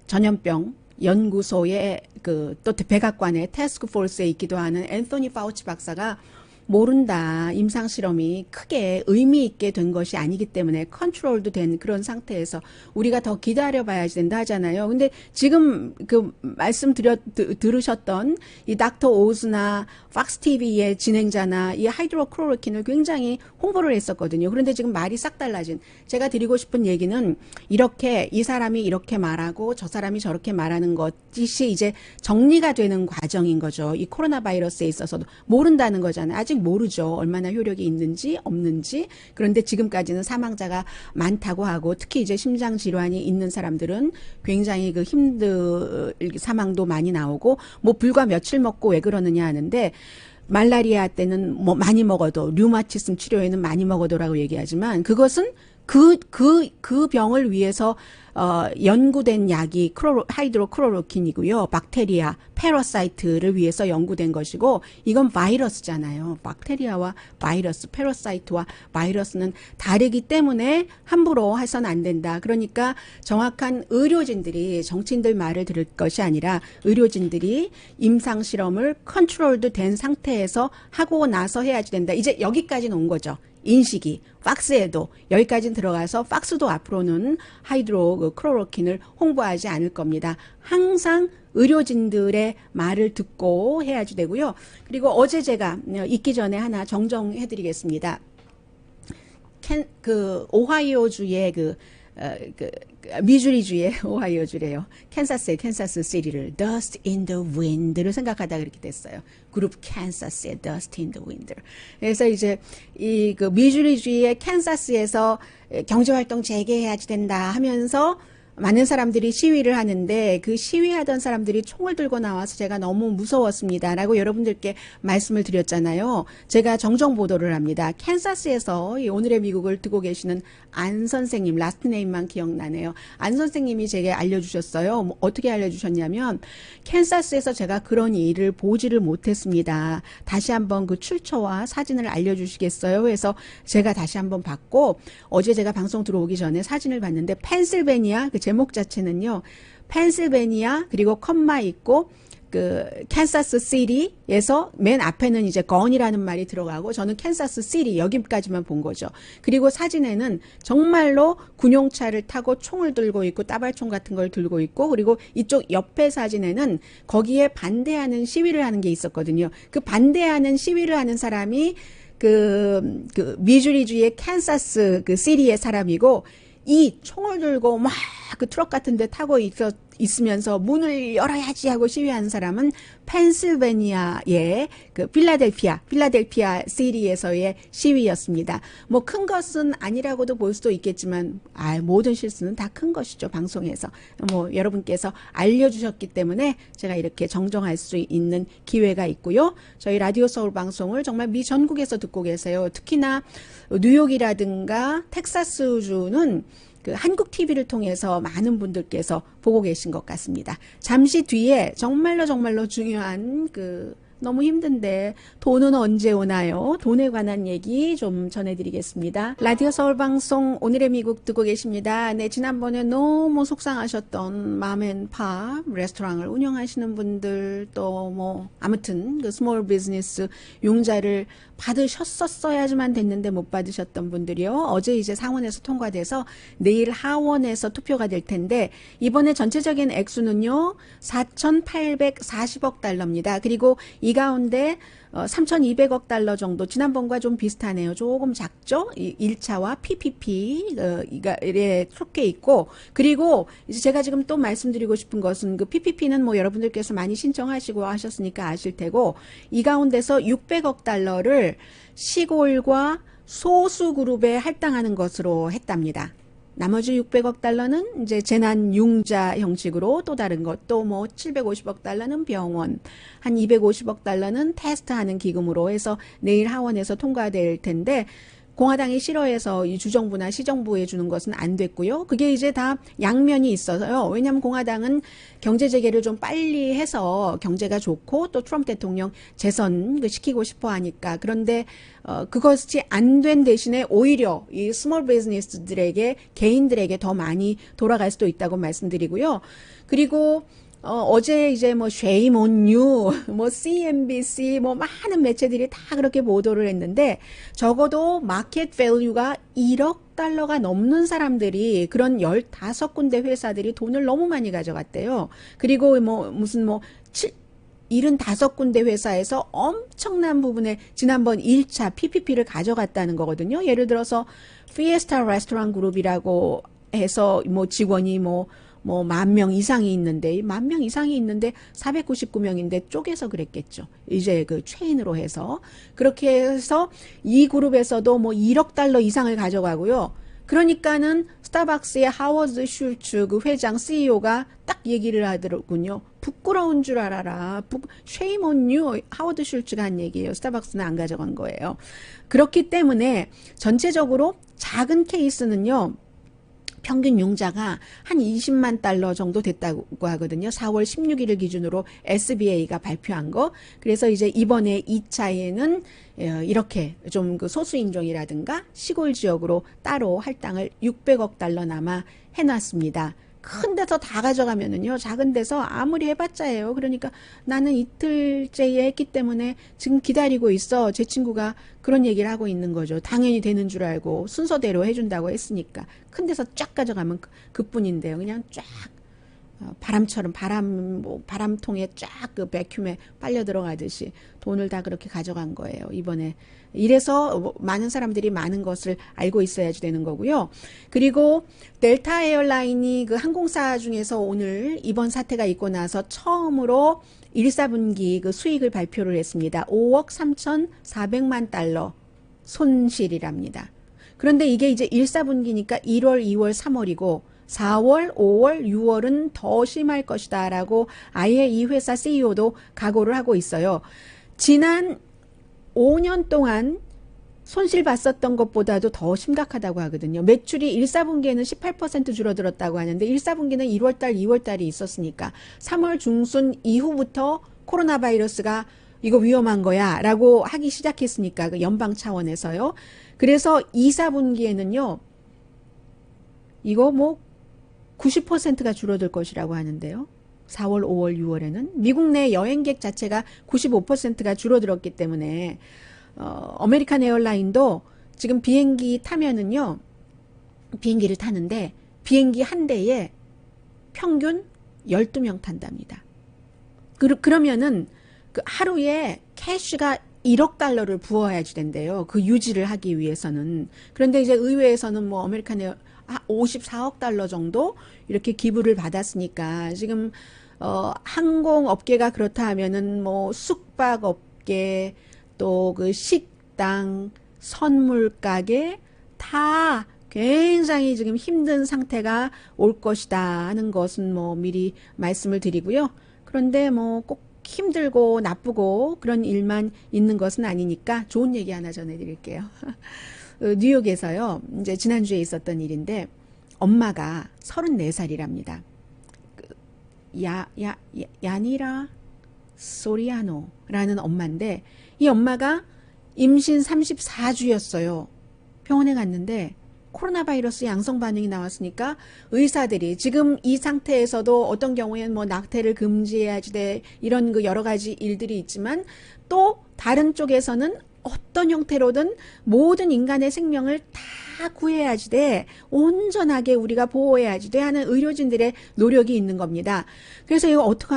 전염병 연구소의 또 백악관의 태스크포스에 있기도 하는 앤서니 파우치 박사가 모른다. 임상실험이 크게 의미 있게 된 것이 아니기 때문에 컨트롤도 된 그런 상태에서 우리가 더 기다려봐야지 된다 하잖아요. 근데 지금 그 들으셨던 이 닥터 오즈나 팍스 TV의 진행자나 이 하이드로클로로킨을 굉장히 홍보를 했었거든요. 그런데 지금 말이 싹 달라진 제가 드리고 싶은 얘기는 이렇게 이 사람이 이렇게 말하고 저 사람이 저렇게 말하는 것이 이제 정리가 되는 과정인 거죠. 이 코로나 바이러스에 있어서도 모른다는 거잖아요. 아직 아직 모르죠. 얼마나 효력이 있는지 없는지. 그런데 지금까지는 사망자가 많다고 하고 특히 이제 심장 질환이 있는 사람들은 굉장히 그 사망도 많이 나오고 뭐 불과 며칠 먹고 왜 그러느냐 하는데 말라리아 때는 뭐 많이 먹어도 류마티즘 치료에는 많이 먹어도라고 얘기하지만 그것은 그 병을 위해서 연구된 약이 하이드로크로로킨이고요. 박테리아, 패러사이트를 위해서 연구된 것이고 이건 바이러스잖아요. 박테리아와 바이러스, 패러사이트와 바이러스는 다르기 때문에 함부로 해서는 안 된다. 그러니까 정확한 의료진들이 정치인들 말을 들을 것이 아니라 의료진들이 임상실험을 컨트롤드 된 상태에서 하고 나서 해야지 된다. 이제 여기까지는 온 거죠. 인식이 박스에도 여기까지 들어가서 박스도 앞으로는 하이드로크로로킨을 홍보하지 않을 겁니다. 항상 의료진들의 말을 듣고 해야지 되고요. 그리고 어제 제가 있기 전에 하나 정정해 드리겠습니다. 오하이오주의 미주리주의 오하이오주래요. 캔사스 시리를 Dust in the Wind를 생각하다 그렇게 됐어요. 그룹 캔사스의 Dust in the Wind. 그래서 이제 그 미주리주의 캔사스에서 경제활동 재개해야지 된다 하면서 많은 사람들이 시위를 하는데 그 시위하던 사람들이 총을 들고 나와서 제가 너무 무서웠습니다. 라고 여러분들께 말씀을 드렸잖아요. 제가 정정 보도를 합니다. 캔사스에서 오늘의 미국을 듣고 계시는 안 선생님, 라스트 네임만 기억나네요. 안 선생님이 제게 알려주셨어요. 어떻게 알려주셨냐면 캔사스에서 제가 그런 일을 보지를 못했습니다. 다시 한번 그 출처와 사진을 알려주시겠어요? 그래서 제가 다시 한번 봤고 어제 제가 방송 들어오기 전에 사진을 봤는데 펜실베니아 그 제목 자체는요. 펜실베니아 그리고 컴마 있고 그 캔사스 시티에서 맨 앞에는 이제 건이라는 말이 들어가고 저는 캔사스 시티 여기까지만 본 거죠. 그리고 사진에는 정말로 군용차를 타고 총을 들고 있고 따발총 같은 걸 들고 있고 그리고 이쪽 옆에 사진에는 거기에 반대하는 시위를 하는 게 있었거든요. 그 반대하는 시위를 하는 사람이 그 미주리주의 캔사스 그 시티의 사람이고 이 총을 들고 막 그 트럭 같은 데 타고 있으면서 문을 열어야지 하고 시위하는 사람은 펜실베니아의 그 필라델피아 시리에서의 시위였습니다. 뭐 큰 것은 아니라고도 볼 수도 있겠지만 모든 실수는 다 큰 것이죠. 방송에서. 뭐 여러분께서 알려주셨기 때문에 제가 이렇게 정정할 수 있는 기회가 있고요. 저희 라디오 서울 방송을 정말 미 전국에서 듣고 계세요. 특히나 뉴욕이라든가 텍사스주는 그 한국 TV를 통해서 많은 분들께서 보고 계신 것 같습니다. 잠시 뒤에 정말로 중요한 너무 힘든데 돈은 언제 오나요? 돈에 관한 얘기 좀 전해드리겠습니다. 라디오 서울 방송 오늘의 미국 듣고 계십니다. 네, 지난번에 너무 속상하셨던 맘앤팝 레스토랑을 운영하시는 분들 또 뭐 아무튼 그 스몰 비즈니스 융자를 받으셨었어야지만 됐는데 못 받으셨던 분들이요. 어제 이제 상원에서 통과돼서 내일 하원에서 투표가 될 텐데 이번에 전체적인 액수는요. 4,840억 달러입니다. 그리고 이 가운데 3,200억 달러 정도 지난번과 좀 비슷하네요. 조금 작죠? 1차와 PPP에 속해 있고 그리고 이제 제가 지금 또 말씀드리고 싶은 것은 그 PPP는 뭐 여러분들께서 많이 신청하시고 하셨으니까 아실 테고 이 가운데서 600억 달러를 시골과 소수 그룹에 할당하는 것으로 했답니다. 나머지 600억 달러는 이제 재난 융자 형식으로 또 다른 것, 또 뭐 750억 달러는 병원, 한 250억 달러는 테스트하는 기금으로 해서 내일 하원에서 통과될 텐데 공화당이 싫어해서 이 주정부나 시정부에 주는 것은 안 됐고요. 그게 이제 다 양면이 있어서요. 왜냐하면 공화당은 경제 재개를 좀 빨리 해서 경제가 좋고 또 트럼프 대통령 재선 시키고 싶어 하니까. 그런데 그것이 안 된 대신에 오히려 이 스몰 비즈니스들에게 개인들에게 더 많이 돌아갈 수도 있다고 말씀드리고요. 그리고 어제 이제 뭐 Shame on You, 뭐 CNBC, 뭐 많은 매체들이 다 그렇게 보도를 했는데 적어도 마켓 밸류가 1억 달러가 넘는 사람들이 그런 15군데 회사들이 돈을 너무 많이 가져갔대요. 그리고 뭐 무슨 뭐 75군데 회사에서 엄청난 부분에 지난번 1차 PPP를 가져갔다는 거거든요. 예를 들어서 피에스타 레스토랑 그룹이라고 해서 뭐 직원이 뭐 뭐 10,000명 이상이 있는데 10,000명 이상이 있는데 499명인데 쪼개서 그랬겠죠. 이제 그 체인으로 해서 그렇게 해서 이 그룹에서도 뭐 1억 달러 이상을 가져가고요. 그러니까는 스타벅스의 하워드 슐츠 그 회장 CEO가 딱 얘기를 하더군요. 부끄러운 줄 알아라. Shame on you. 하워드 슐츠가 한 얘기예요. 스타벅스는 안 가져간 거예요. 그렇기 때문에 전체적으로 작은 케이스는요. 평균 융자가 한 20만 달러 정도 됐다고 하거든요. 4월 16일을 기준으로 SBA가 발표한 거. 그래서 이제 이번에 2차에는 이렇게 좀 그 소수인종이라든가 시골 지역으로 따로 할당을 600억 달러나마 해놨습니다. 큰 데서 다 가져가면은요, 작은 데서 아무리 해봤자예요. 그러니까 나는 이틀째에 했기 때문에 지금 기다리고 있어. 제 친구가 그런 얘기를 하고 있는 거죠. 당연히 되는 줄 알고 순서대로 해준다고 했으니까. 큰 데서 쫙 가져가면 그뿐인데요. 그냥 쫙 바람처럼 바람통에 쫙 그 베큐에 빨려 들어가듯이 돈을 다 그렇게 가져간 거예요. 이번에. 이래서 많은 사람들이 많은 것을 알고 있어야지 되는 거고요. 그리고 델타 에어라인이 그 항공사 중에서 오늘 이번 사태가 있고 나서 처음으로 1사분기 그 수익을 발표를 했습니다. 5억 3,400만 달러 손실이랍니다. 그런데 이게 이제 1사분기니까 1월, 2월, 3월이고 4월, 5월, 6월은 더 심할 것이다 라고 아예 이 회사 CEO도 각오를 하고 있어요. 지난 5년 동안 손실 봤었던 것보다도 더 심각하다고 하거든요. 매출이 1사분기에는 18% 줄어들었다고 하는데 1사분기는 1월달, 2월달이 있었으니까 3월 중순 이후부터 코로나 바이러스가 이거 위험한 거야 라고 하기 시작했으니까 그 연방 차원에서요. 그래서 2사분기에는요. 이거 뭐 90%가 줄어들 것이라고 하는데요. 4월, 5월, 6월에는 미국 내 여행객 자체가 95%가 줄어들었기 때문에 아메리칸 에어라인도 지금 비행기 타면은요. 비행기를 타는데 비행기 한 대에 평균 12명 탄답니다. 그러면은 그 하루에 캐시가 1억 달러를 부어야지 된대요. 그 유지를 하기 위해서는. 그런데 이제 의회에서는 뭐 아메리칸 에어 54억 달러 정도 이렇게 기부를 받았으니까 지금 항공업계가 그렇다 하면은 뭐 숙박업계 또 그 식당 선물 가게 다 굉장히 지금 힘든 상태가 올 것이다 하는 것은 뭐 미리 말씀을 드리고요. 그런데 뭐 꼭 힘들고 나쁘고 그런 일만 있는 것은 아니니까 좋은 얘기 하나 전해드릴게요. 뉴욕에서요, 이제 지난주에 있었던 일인데, 엄마가 34살이랍니다. 야니라 소리아노라는 엄마인데, 이 엄마가 임신 34주였어요. 병원에 갔는데, 코로나 바이러스 양성 반응이 나왔으니까 의사들이 지금 이 상태에서도 어떤 경우에는 뭐 낙태를 금지해야지 돼, 이런 그 여러 가지 일들이 있지만, 또 다른 쪽에서는 어떤 형태로든 모든 인간의 생명을 다 구해야지 돼. 온전하게 우리가 보호해야지 돼 하는 의료진들의 노력이 있는 겁니다. 그래서 이거 어떻게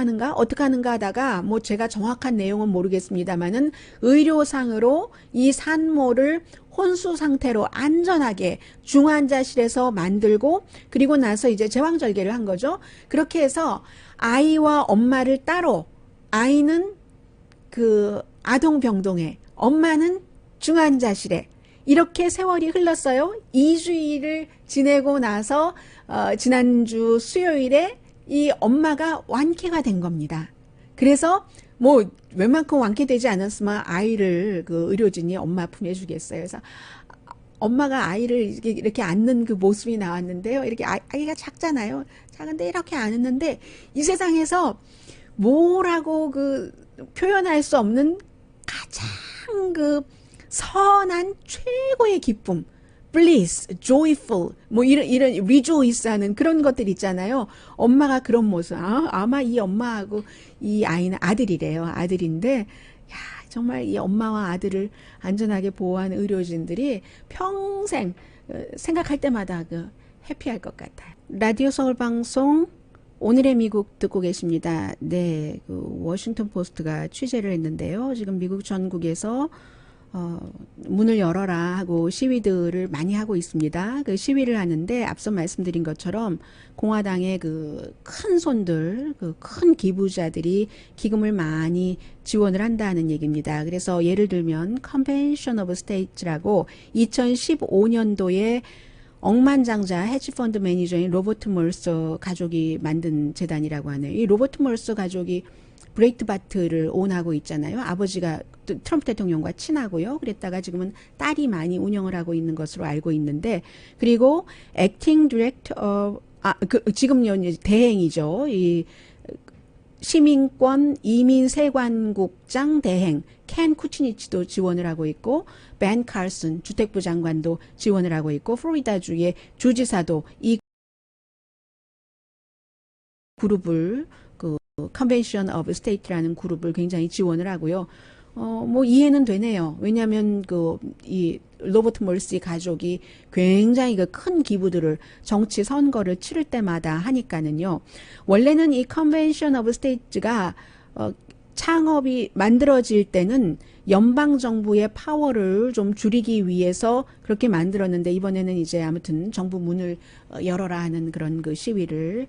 하는가 하다가 뭐 제가 정확한 내용은 모르겠습니다만은 의료상으로 이 산모를 혼수 상태로 안전하게 중환자실에서 만들고 그리고 나서 이제 제왕절개를 한 거죠. 그렇게 해서 아이와 엄마를 따로 아이는 그 아동병동에 엄마는 중환자실에 이렇게 세월이 흘렀어요. 2주일을 지내고 나서 지난주 수요일에 이 엄마가 완쾌가 된 겁니다. 그래서 뭐 웬만큼 완쾌되지 않았으면 아이를 그 의료진이 엄마 품에 주겠어요. 그래서 엄마가 아이를 이렇게 안는 그 모습이 나왔는데요. 이렇게 아이가 작잖아요. 작은데 이렇게 안았는데 이 세상에서 뭐라고 그 표현할 수 없는 가장 그 선한 최고의 기쁨, bliss, joyful, 뭐 이런 rejoice 하는 그런 것들 있잖아요. 엄마가 그런 모습. 아마 이 엄마하고 이 아이는 아들이래요. 아들인데, 야, 정말 이 엄마와 아들을 안전하게 보호하는 의료진들이 평생 생각할 때마다 그 해피할 것 같아요. 라디오 서울 방송 오늘의 미국 듣고 계십니다. 네, 그 워싱턴 포스트가 취재를 했는데요. 지금 미국 전국에서 문을 열어라 하고 시위들을 많이 하고 있습니다. 그 시위를 하는데 앞서 말씀드린 것처럼 공화당의 그 큰 손들, 그 큰 기부자들이 기금을 많이 지원을 한다는 얘기입니다. 그래서 예를 들면 Convention of States라고 2015년도에 억만장자 헤지펀드 매니저인 로버트 멀서 가족이 만든 재단이라고 하네요. 이 로버트 멀서 가족이 브레이트바트를 오wn하고 있잖아요. 아버지가 트럼프 대통령과 친하고요. 그랬다가 지금은 딸이 많이 운영을 하고 있는 것으로 알고 있는데, 그리고 액팅 디렉터 지금요 대행이죠. 이 시민권 이민세관국장 대행 켄 쿠치니치도 지원을 하고 있고, 벤 칼슨 주택부 장관도 지원을 하고 있고, 플로리다주의 주지사도 이 그룹을 Convention of State라는 그룹을 굉장히 지원을 하고요. 뭐 이해는 되네요. 왜냐하면 이 로버트 멀시 가족이 굉장히 큰 기부들을 정치 선거를 치를 때마다 하니까는요. 원래는 이 Convention of States가 창업이 만들어질 때는 연방정부의 파워를 좀 줄이기 위해서 그렇게 만들었는데, 이번에는 이제 아무튼 정부 문을 열어라 하는 그런 그 시위를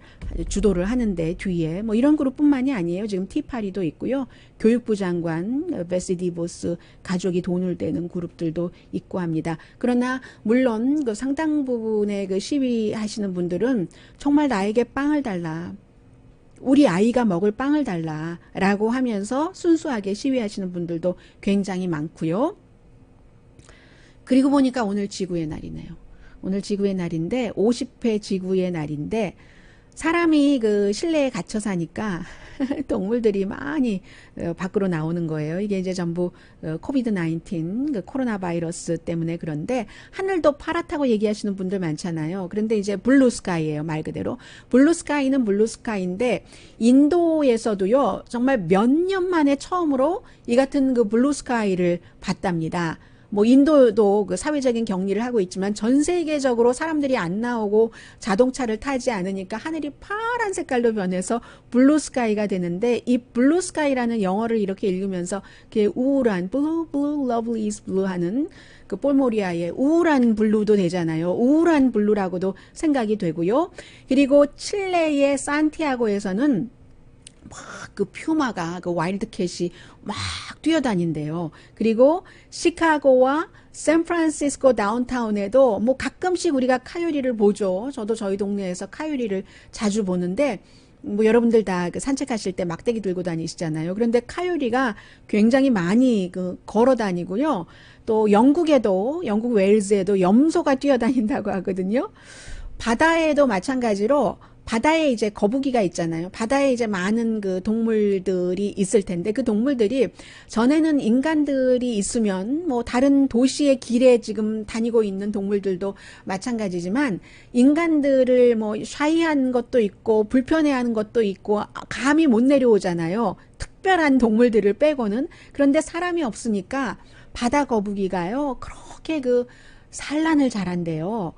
주도를 하는데, 뒤에 뭐 이런 그룹뿐만이 아니에요. 지금 티파리도 있고요. 교육부 장관 베시 디보스 가족이 돈을 대는 그룹들도 있고 합니다. 그러나 물론 그 상당 부분의 그 시위하시는 분들은 정말 나에게 빵을 달라, 우리 아이가 먹을 빵을 달라라고 하면서 순수하게 시위하시는 분들도 굉장히 많고요. 그리고 보니까 오늘 지구의 날이네요. 오늘 지구의 날인데 50회 지구의 날인데, 사람이 그 실내에 갇혀 사니까 동물들이 많이 밖으로 나오는 거예요. 이게 이제 전부 코비드-19 그 코로나 바이러스 때문에 그런데, 하늘도 파랗다고 얘기하시는 분들 많잖아요. 그런데 이제 블루 스카이예요. 말 그대로 블루 스카이는 블루 스카이인데, 인도에서도요 정말 몇 년 만에 처음으로 이 같은 그 블루 스카이를 봤답니다. 뭐 인도도 그 사회적인 격리를 하고 있지만 전 세계적으로 사람들이 안 나오고 자동차를 타지 않으니까 하늘이 파란 색깔로 변해서 블루 스카이가 되는데, 이 블루 스카이라는 영어를 이렇게 읽으면서 그게 우울한 blue, blue, lovely is blue 하는 그 볼모리아의 우울한 블루도 되잖아요. 우울한 블루라고도 생각이 되고요. 그리고 칠레의 산티아고에서는 막 그 퓨마가 그 와일드캣이 막 뛰어다닌대요. 그리고 시카고와 샌프란시스코 다운타운에도 뭐 가끔씩 우리가 카요리를 보죠. 저도 저희 동네에서 카요리를 자주 보는데, 뭐 여러분들 다 그 산책하실 때 막대기 들고 다니시잖아요. 그런데 카요리가 굉장히 많이 걸어 다니고요. 또 영국 웨일즈에도 염소가 뛰어다닌다고 하거든요. 바다에도 마찬가지로, 바다에 이제 거북이가 있잖아요. 바다에 이제 많은 그 동물들이 있을 텐데, 그 동물들이 전에는 인간들이 있으면 뭐 다른 도시의 길에 지금 다니고 있는 동물들도 마찬가지지만, 인간들을 뭐 샤이한 것도 있고 불편해하는 것도 있고 감이 못 내려오잖아요. 특별한 동물들을 빼고는. 그런데 사람이 없으니까 바다 거북이가요 그렇게 그 산란을 잘한대요.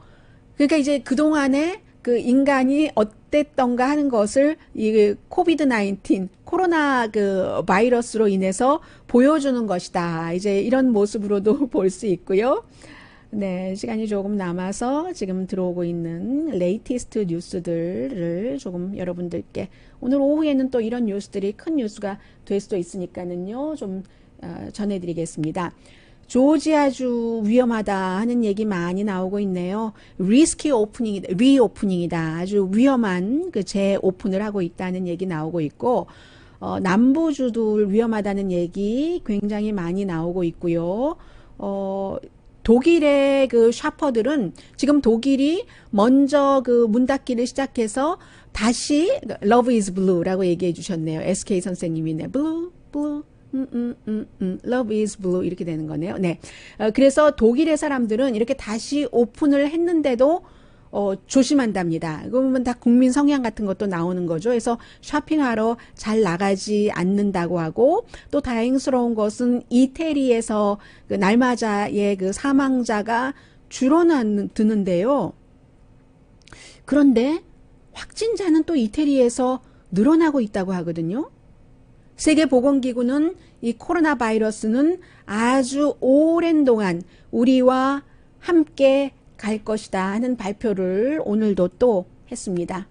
그러니까 이제 그동안에 그 인간이 어땠던가 하는 것을 이 코비드-19 코로나 그 바이러스로 인해서 보여주는 것이다. 이제 이런 모습으로도 볼 수 있고요. 네, 시간이 조금 남아서 지금 들어오고 있는 레이티스트 뉴스들을 조금 여러분들께, 오늘 오후에는 또 이런 뉴스들이 큰 뉴스가 될 수도 있으니까는요, 좀 전해드리겠습니다. 조지아주 위험하다 하는 얘기 많이 나오고 있네요. 리스키 오프닝이다, 리오프닝이다. 아주 위험한 그 재오픈을 하고 있다는 얘기 나오고 있고, 남부주들 위험하다는 얘기 굉장히 많이 나오고 있고요. 독일의 그 샤퍼들은 지금 독일이 먼저 그 문 닫기를 시작해서 다시 Love is Blue라고 얘기해 주셨네요. SK 선생님이네. Blue, blue. Love is blue 이렇게 되는 거네요. 네. 그래서 독일의 사람들은 이렇게 다시 오픈을 했는데도 조심한답니다. 그러면 다 국민 성향 같은 것도 나오는 거죠. 그래서 쇼핑하러 잘 나가지 않는다고 하고, 또 다행스러운 것은 이태리에서 그 날마다의 그 사망자가 줄어드는데요. 그런데 확진자는 또 이태리에서 늘어나고 있다고 하거든요. 세계보건기구는 이 코로나 바이러스는 아주 오랜 동안 우리와 함께 갈 것이다 하는 발표를 오늘도 또 했습니다.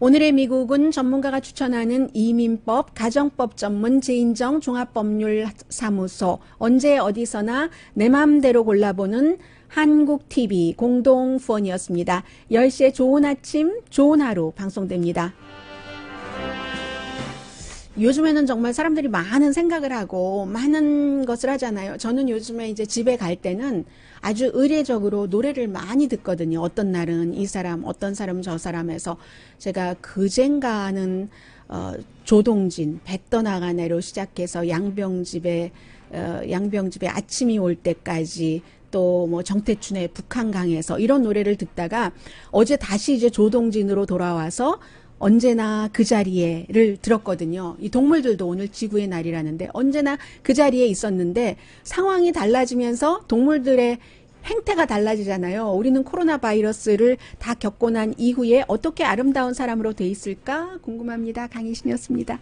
오늘의 미국은 전문가가 추천하는 이민법, 가정법 전문 재인정 종합법률사무소, 언제 어디서나 내 마음대로 골라보는 한국TV 공동 후원이었습니다. 10시에 좋은 아침, 좋은 하루 방송됩니다. 요즘에는 정말 사람들이 많은 생각을 하고 많은 것을 하잖아요. 저는 요즘에 이제 집에 갈 때는 아주 의례적으로 노래를 많이 듣거든요. 어떤 날은 이 사람, 어떤 사람은 저 사람에서 제가 그젠가는 조동진, 배 떠나가네로 시작해서 양병집에 아침이 올 때까지 또 뭐 정태춘의 북한강에서 이런 노래를 듣다가 어제 다시 이제 조동진으로 돌아와서 언제나 그 자리에를 들었거든요. 이 동물들도 오늘 지구의 날이라는데 언제나 그 자리에 있었는데 상황이 달라지면서 동물들의 행태가 달라지잖아요. 우리는 코로나 바이러스를 다 겪고 난 이후에 어떻게 아름다운 사람으로 돼 있을까 궁금합니다. 강희신이었습니다.